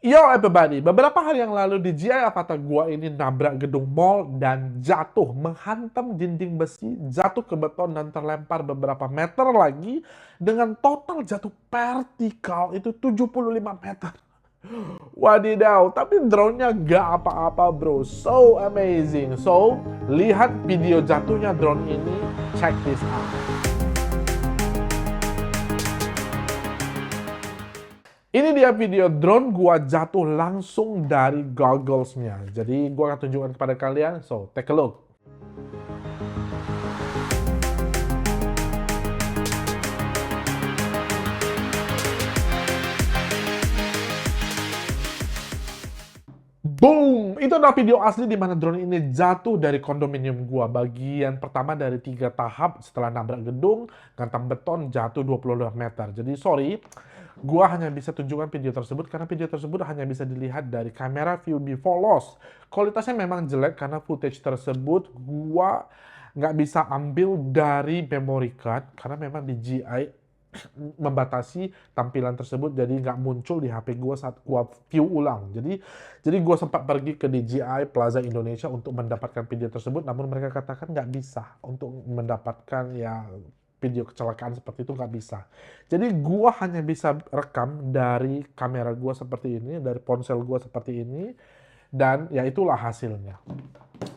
Yo everybody, beberapa hari yang lalu di GI Avatar gua ini nabrak gedung mall dan jatuh, menghantam dinding besi, jatuh ke beton dan terlempar beberapa meter lagi dengan total jatuh vertikal itu 75 meter. Wadidaw, tapi drone-nya gak apa-apa bro, so amazing. So, lihat video jatuhnya drone ini, check this out. Ini dia video drone gua jatuh langsung dari goggles-nya. Jadi gua akan tunjukkan kepada kalian. So, take a look. Boom! Itu adalah video asli di mana drone ini jatuh dari kondominium gua. Bagian pertama dari 3 tahap setelah nabrak gedung, gantam beton, jatuh 25 meter. Jadi sorry, gua hanya bisa tunjukkan video tersebut karena video tersebut hanya bisa dilihat dari kamera view before loss. Kualitasnya memang jelek karena footage tersebut gua nggak bisa ambil dari memory card karena memang di GI membatasi tampilan tersebut jadi nggak muncul di HP gue saat gue view ulang. Jadi gue sempat pergi ke DJI Plaza Indonesia untuk mendapatkan video tersebut, namun mereka katakan nggak bisa untuk mendapatkan ya video kecelakaan seperti itu nggak bisa. Jadi gue hanya bisa rekam dari kamera gue seperti ini, dari ponsel gue seperti ini, dan ya itulah hasilnya.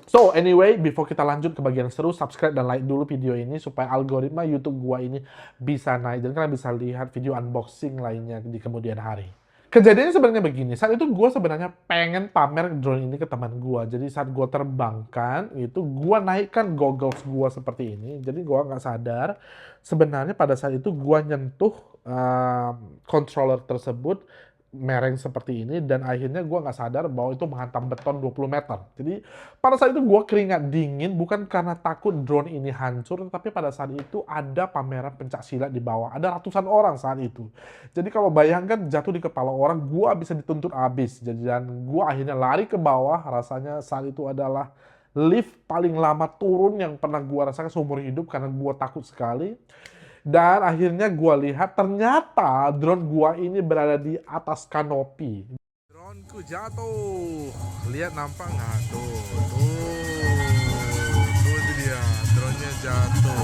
So anyway, before kita lanjut ke bagian seru, subscribe dan like dulu video ini supaya algoritma YouTube gua ini bisa naik dan kalian bisa lihat video unboxing lainnya di kemudian hari. Kejadiannya sebenarnya begini, saat itu gua sebenarnya pengen pamer drone ini ke teman gua. Jadi saat gua terbangkan, itu gua naikkan goggles gua seperti ini. Jadi gua nggak sadar, sebenarnya pada saat itu gua nyentuh controller tersebut mereng seperti ini dan akhirnya gue nggak sadar bahwa itu menghantam beton 20 meter. Jadi pada saat itu gue keringat dingin bukan karena takut drone ini hancur, tapi pada saat itu ada pameran pencak silat di bawah. Ada ratusan orang saat itu. Jadi kalau bayangkan jatuh di kepala orang, gue bisa dituntut habis. Jadi dan gue akhirnya lari ke bawah. Rasanya saat itu adalah lift paling lama turun yang pernah gue rasakan seumur hidup karena gue takut sekali. Dan akhirnya gua lihat ternyata drone gua ini berada di atas kanopi. Droneku jatuh. Lihat nampak nggak tuh? Tuh itu dia. Drone-nya jatuh.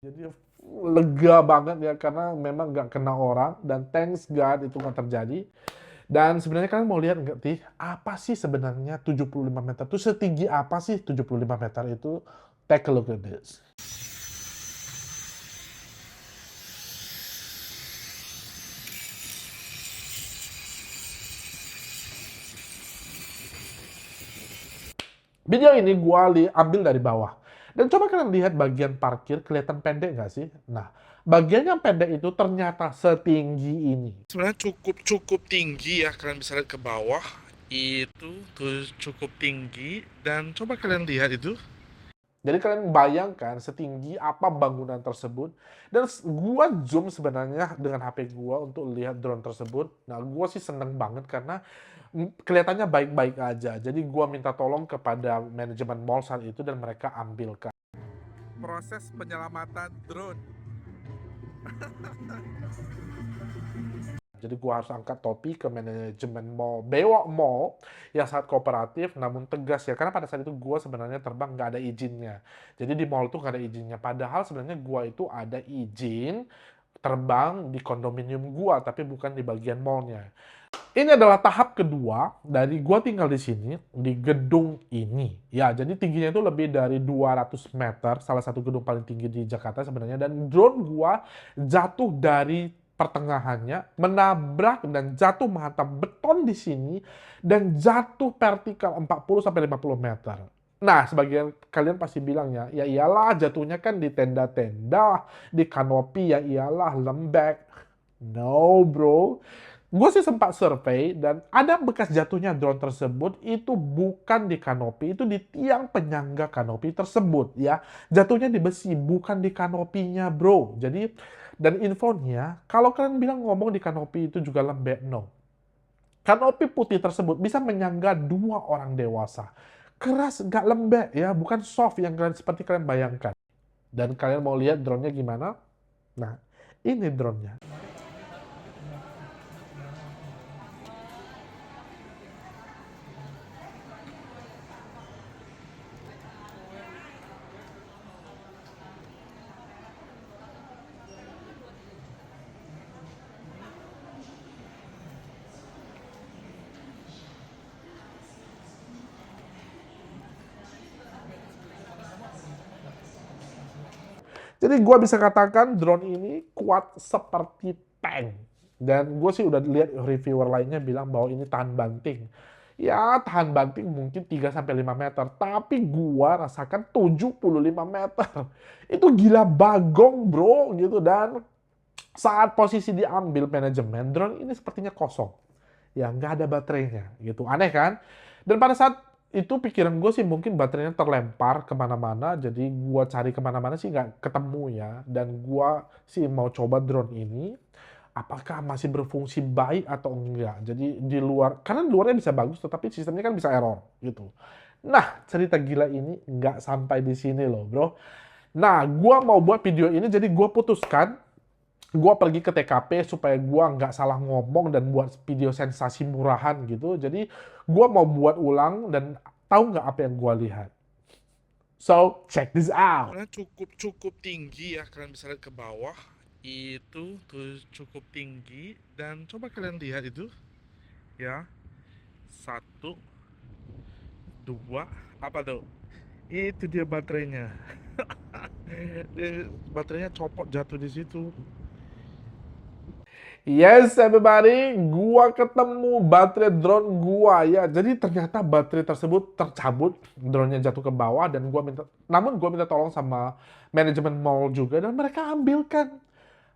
Jadi lega banget ya karena memang nggak kena orang dan thanks God itu nggak terjadi. Dan sebenarnya kalian mau lihat nggak sih, apa sih sebenarnya 75 meter itu setinggi apa sih 75 meter itu? Take a look at this. Video ini gua ambil dari bawah. Dan coba kalian lihat bagian parkir, kelihatan pendek nggak sih? Nah, bagian yang pendek itu ternyata setinggi ini. Sebenarnya cukup tinggi ya, kalian bisa lihat ke bawah. Itu tuh cukup tinggi dan coba kalian lihat itu. Jadi kalian bayangkan setinggi apa bangunan tersebut. Dan gua zoom sebenarnya dengan HP gua untuk lihat drone tersebut. Nah, gua sih seneng banget karena kelihatannya baik-baik aja. Jadi gua minta tolong kepada manajemen mall saat itu dan mereka ambilkan. Proses penyelamatan drone. Jadi gua harus angkat topi ke manajemen mall, Bewok Mall, yang sangat kooperatif namun tegas ya. Karena pada saat itu gua sebenarnya terbang nggak ada izinnya. Jadi di mall itu nggak ada izinnya. Padahal sebenarnya gua itu ada izin terbang di kondominium gua, tapi bukan di bagian mallnya. Ini adalah tahap kedua dari gua tinggal di sini, di gedung ini. Ya, jadi tingginya itu lebih dari 200 meter, salah satu gedung paling tinggi di Jakarta sebenarnya. Dan drone gua jatuh dari pertengahannya, menabrak dan jatuh menghantam beton di sini, dan jatuh vertikal 40-50 meter. Nah, sebagian kalian pasti bilang ya iyalah jatuhnya kan di tenda-tenda, di kanopi, ya iyalah lembek. No, bro. Gue sih sempat survei dan ada bekas jatuhnya drone tersebut itu bukan di kanopi, itu di tiang penyangga kanopi tersebut ya. Jatuhnya di besi, bukan di kanopinya, bro. Jadi, dan infonya, kalau kalian bilang ngomong di kanopi itu juga lembek, no. Kanopi putih tersebut bisa menyangga 2 orang dewasa. Keras, nggak lembek ya, bukan soft yang kalian seperti kalian bayangkan. Dan kalian mau lihat drone-nya gimana? Nah, Ini drone-nya. Jadi gue bisa katakan drone ini kuat seperti tank. Dan gue sih udah lihat reviewer lainnya bilang bahwa ini tahan banting. Ya tahan banting mungkin 3-5 meter. Tapi gue rasakan 75 meter. Itu gila bagong bro gitu. Dan saat posisi diambil manajemen, drone ini sepertinya kosong. Ya nggak ada baterainya gitu. Aneh kan? Dan pada saat itu pikiran gue sih mungkin baterainya terlempar kemana-mana, jadi gue cari kemana-mana sih nggak ketemu ya. Dan gue sih mau coba drone ini, apakah masih berfungsi baik atau enggak. Jadi di luar, karena luarnya bisa bagus, tetapi sistemnya kan bisa error gitu. Nah, cerita gila ini nggak sampai di sini loh bro. Nah, gue mau buat video ini, jadi gue putuskan gue pergi ke TKP supaya gue nggak salah ngomong dan buat video sensasi murahan gitu. Jadi gue mau buat ulang dan tahu nggak apa yang gue lihat. So, check this out. Karena cukup tinggi ya, kalian bisa lihat ke bawah itu tuh cukup tinggi, dan coba kalian lihat itu ya, satu dua apa tuh, itu dia baterainya. Baterainya copot jatuh di situ. Yes everybody, gua ketemu baterai drone gua ya. Jadi ternyata baterai tersebut tercabut, drone-nya jatuh ke bawah dan namun gua minta tolong sama manajemen mall juga dan mereka ambilkan.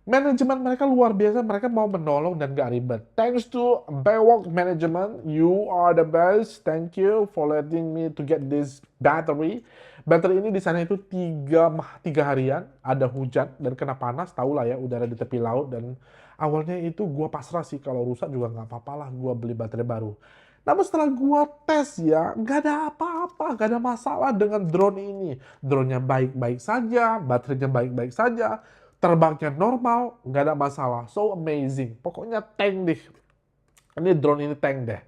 Manajemen mereka luar biasa, mereka mau menolong dan gak ribet. Thanks to Bewok Management, you are the best. Thank you for letting me to get this battery. Baterai ini di sana itu 3 harian, ada hujan dan kena panas, tau lah ya udara di tepi laut. Dan awalnya itu gua pasrah sih, kalau rusak juga nggak apa-apa lah, gua beli baterai baru. Namun setelah gua tes ya, nggak ada apa-apa, nggak ada masalah dengan drone ini. Drone-nya baik-baik saja, baterainya baik-baik saja, terbangnya normal, nggak ada masalah. So amazing. Pokoknya tank deh. Ini drone ini tank deh.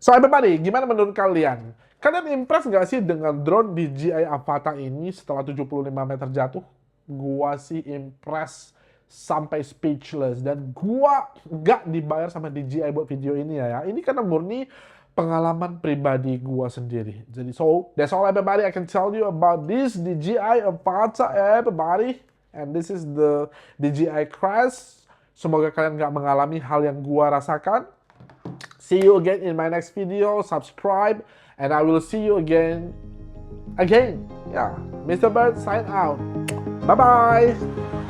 So everybody, gimana menurut kalian? Kalian impress nggak sih dengan drone DJI Avata ini setelah 75 meter jatuh? Gua sih impress sampai speechless. Dan gua nggak dibayar sama DJI buat video ini ya. Ini karena murni pengalaman pribadi gua sendiri. Jadi so, that's all everybody I can tell you about this DJI Avata everybody. And this is the DJI Crash. Semoga kalian nggak mengalami hal yang gua rasakan. See you again in my next video. Subscribe, and I will see you again. Yeah, Mr. Bird sign out. Bye bye.